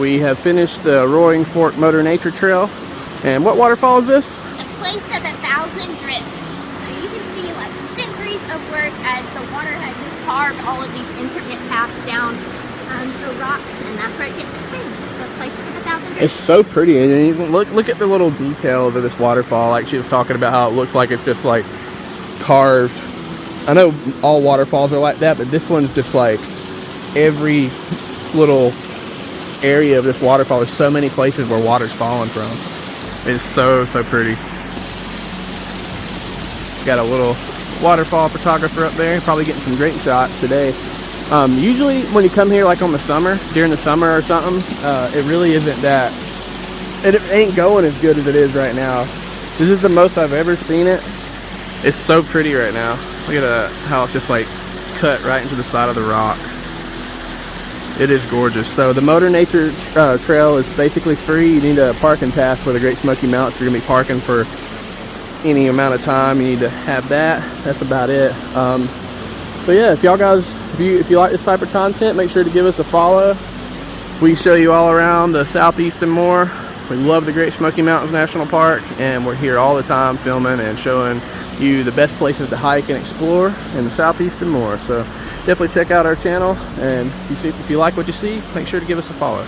we have finished the Roaring Fork Motor Nature Trail. And what waterfall is this? The place of 1,000 drips. So you can see like centuries of work as the water has just carved all of these intricate paths down the rocks, and that's where it gets its name. The place of 1,000 drips. It's so pretty, and even look at the little detail of this waterfall. Like she was talking about how it looks like it's just like carved. I know all waterfalls are like that, but this one's just like every little area of this waterfall. There's so many places where water's falling from. It's so pretty. Got a little waterfall photographer up there, probably getting some great shots today. Usually when you come here like on the summer, during the summer or something, it really isn't that, it ain't going as good as it is right now. This is the most I've ever seen it. It's so pretty right now. Look at how it's just like cut right into the side of the rock. It is gorgeous. So the Motor Nature Trail is basically free. You need a parking pass for the Great Smoky Mountains. If you're gonna be parking for any amount of time, you need to have that. That's about it. So yeah, if y'all guys, if you like this type of content, make sure to give us a follow. We show you all around the Southeast and more. We love the Great Smoky Mountains National Park, and we're here all the time filming and showing you the best places to hike and explore in the Southeast and more. So definitely check out our channel, and if you like what you see, make sure to give us a follow.